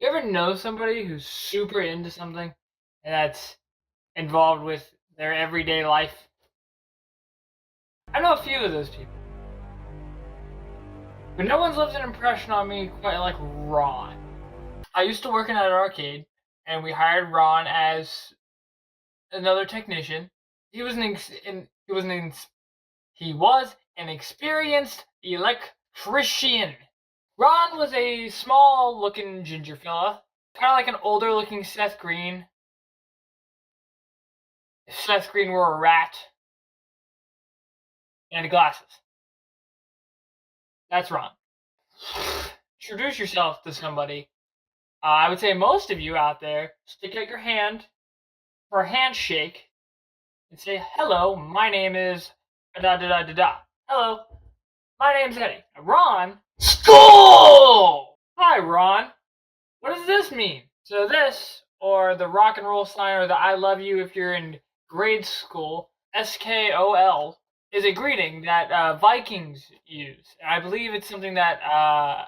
You ever know somebody who's super into something and that's involved with their everyday life? I know a few of those people, but no one's left an impression on me quite like Ron. I used to work in an arcade, and we hired Ron as another technician. He was he was an experienced electrician. Ron was a small-looking ginger fella, kind of like an older-looking Seth Green. If Seth Green were a rat and glasses. That's Ron. Introduce yourself to somebody. I would say most of you out there, stick out your hand for a handshake and say, hello, my name is da-da-da-da-da. Hello, my name's Eddie. Ron, school! Hi, Ron. What does this mean? So this, or the rock and roll sign, or the I love you if you're in grade school, SKOL, is a greeting that Vikings use. I believe it's something that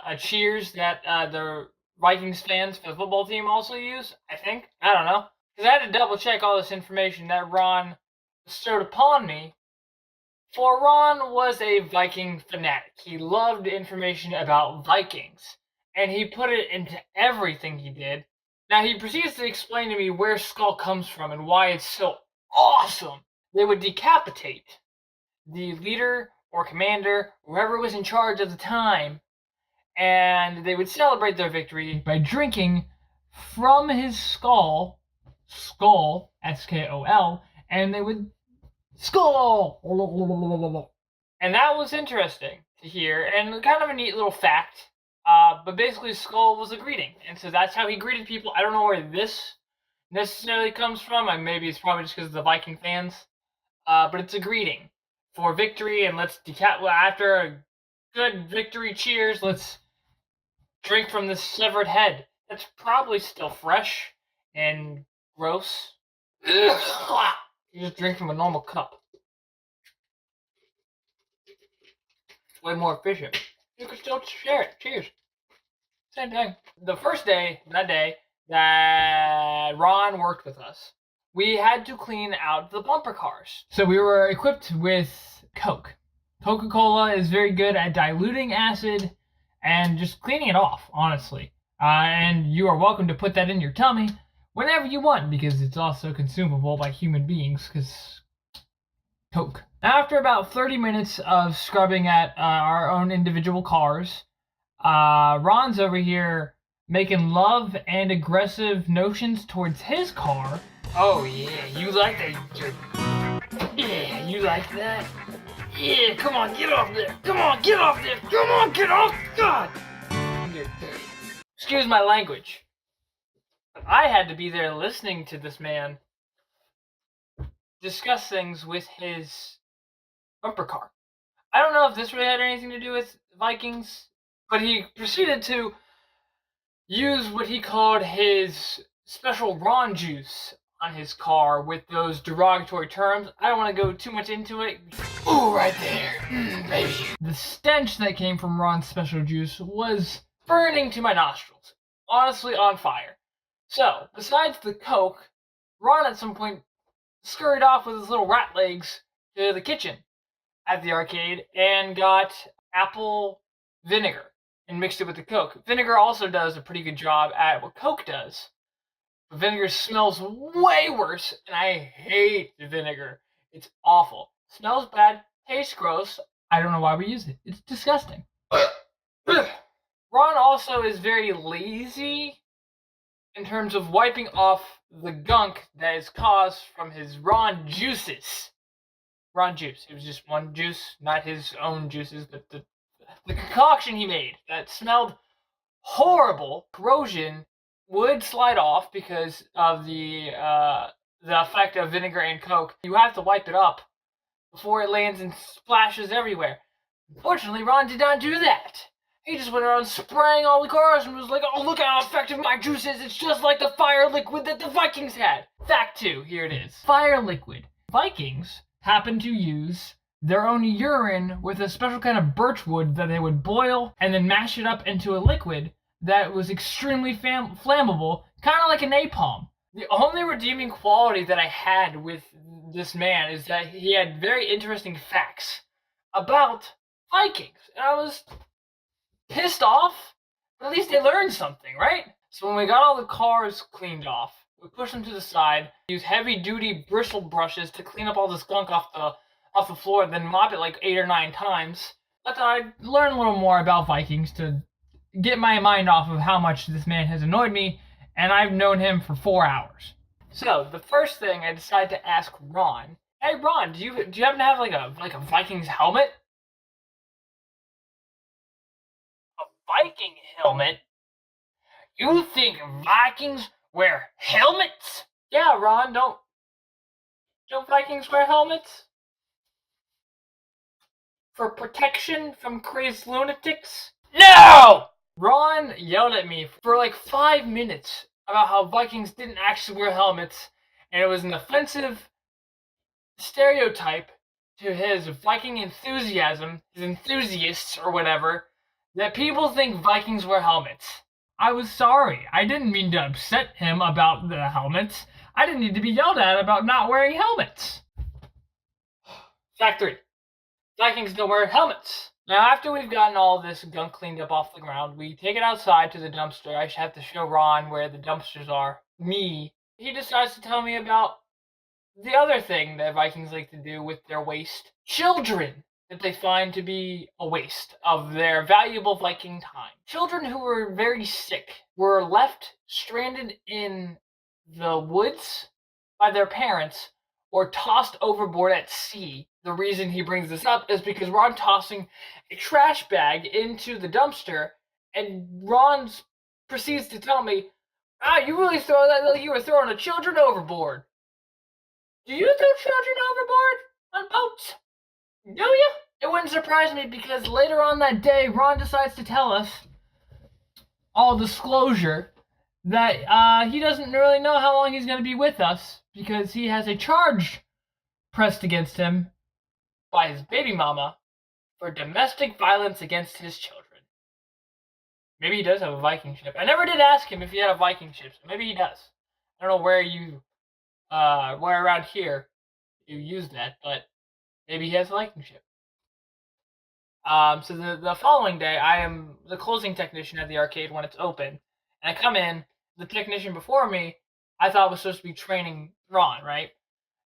a cheers that the Vikings fans for the football team also use, I think. I don't know. Because I had to double check all this information that Ron bestowed upon me. For Ron was a Viking fanatic. He loved information about Vikings. And he put it into everything he did. Now he proceeds to explain to me where Skull comes from and why it's so awesome. They would decapitate the leader or commander, whoever was in charge at the time, and they would celebrate their victory by drinking from his skull, S-K-O-L, and they would skull. And that was interesting to hear, and kind of a neat little fact. But basically, skull was a greeting, and so that's how he greeted people. I don't know where this necessarily comes from. Maybe it's probably just because of the Viking fans. But it's a greeting for victory, and let's after a good victory cheers, let's drink from this severed head. That's probably still fresh and gross. You just drink from a normal cup. It's way more efficient. You can still share it. Cheers. Same thing. The first day, that Ron worked with us, we had to clean out the bumper cars. So we were equipped with Coke. Coca-Cola is very good at diluting acid and just cleaning it off, honestly. And you are welcome to put that in your tummy whenever you want, because it's also consumable by human beings, because Coke. After about 30 minutes of scrubbing at our own individual cars, Ron's over here making love and aggressive notions towards his car. Oh yeah, you like that? Yeah, you like that? Yeah, come on, get off there! Come on, get off there! Come on, get off! God! Excuse my language. I had to be there listening to this man discuss things with his bumper car. I don't know if this really had anything to do with Vikings, but he proceeded to use what he called his special Ron juice on his car with those derogatory terms. I don't want to go too much into it. Ooh, right there, baby. The stench that came from Ron's special juice was burning to my nostrils. Honestly, on fire. So, besides the Coke, Ron at some point scurried off with his little rat legs to the kitchen at the arcade and got apple vinegar and mixed it with the Coke. Vinegar also does a pretty good job at what Coke does. But vinegar smells way worse, and I hate vinegar. It's awful. Smells bad, tastes gross. I don't know why we use it. It's disgusting. Ron also is very lazy in terms of wiping off the gunk that is caused from his Ron juices. Ron juice. It was just one juice, not his own juices, but the concoction he made that smelled horrible. Corrosion would slide off because of the effect of vinegar and Coke. You have to wipe it up before it lands and splashes everywhere. Unfortunately, Ron did not do that. He just went around spraying all the cars and was like, oh, look how effective my juice is. It's just like the fire liquid that the Vikings had. Fact 2, here it is. Fire liquid. Vikings happen to use their own urine with a special kind of birch wood that they would boil and then mash it up into a liquid that was extremely flammable, kind of like a napalm. The only redeeming quality that I had with this man is that he had very interesting facts about Vikings. And I was pissed off, but at least they learned something, right? So when we got all the cars cleaned off, we pushed them to the side, used heavy-duty bristle brushes to clean up all the skunk off the floor, then mop it like 8 or 9 times. I thought I'd learn a little more about Vikings to get my mind off of how much this man has annoyed me, and I've known him for 4 hours. So the first thing I decided to ask Ron, hey Ron, do you happen to have like a Vikings helmet? A Viking helmet? You think Vikings wear helmets? Yeah, Ron, don't Vikings wear helmets? For protection from crazed lunatics? No! Ron yelled at me for like 5 minutes about how Vikings didn't actually wear helmets, and it was an offensive stereotype to his Viking enthusiasm, his enthusiasts or whatever, that people think Vikings wear helmets. I was sorry. I didn't mean to upset him about the helmets. I didn't need to be yelled at about not wearing helmets. Fact 3. Vikings don't wear helmets. Now, after we've gotten all this gunk cleaned up off the ground, we take it outside to the dumpster. I have to show Ron where the dumpsters are. Me. He decides to tell me about the other thing that Vikings like to do with their waste. Children that they find to be a waste of their valuable Viking time. Children who were very sick were left stranded in the woods by their parents or tossed overboard at sea. The reason he brings this up is because Ron tossing a trash bag into the dumpster, and Ron proceeds to tell me, you really throw that like you were throwing the children overboard. Do you throw children overboard on boats? Do you? It wouldn't surprise me because later on that day, Ron decides to tell us, all disclosure, that he doesn't really know how long he's going to be with us because he has a charge pressed against him by his baby mama for domestic violence against his children. Maybe he does have a Viking ship. I never did ask him if he had a Viking ship, so maybe he does. I don't know where around here you use that, but maybe he has a Viking ship. So the following day, I am the closing technician at the arcade when it's open, and I come in. The technician before me, I thought was supposed to be training Ron, right?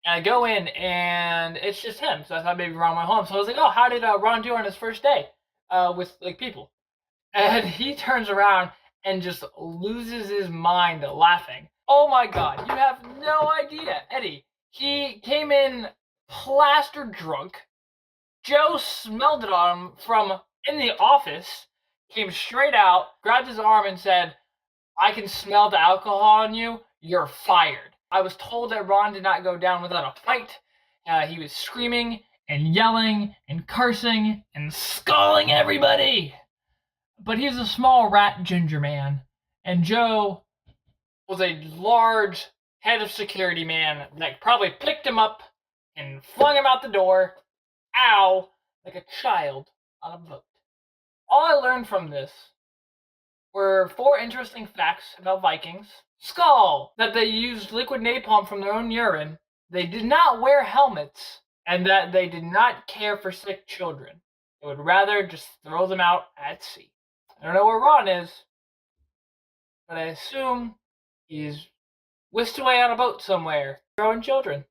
And I go in, and it's just him. So I thought maybe Ron went home. So I was like, oh, how did Ron do on his first day with like people? And he turns around and just loses his mind laughing. Oh my God, you have no idea, Eddie. He came in plastered drunk. Joe smelled it on him from in the office, came straight out, grabbed his arm and said, I can smell the alcohol on you. You're fired. I was told that Ron did not go down without a fight. He was screaming and yelling and cursing and sculling everybody. But he's a small rat ginger man, and Joe was a large head of security man that probably picked him up and flung him out the door. Ow, like a child on a boat. All I learned from this were 4 interesting facts about Vikings. Skull, that they used liquid napalm from their own urine, they did not wear helmets, and that they did not care for sick children. They would rather just throw them out at sea. I don't know where Ron is, but I assume he's whisked away on a boat somewhere, throwing children.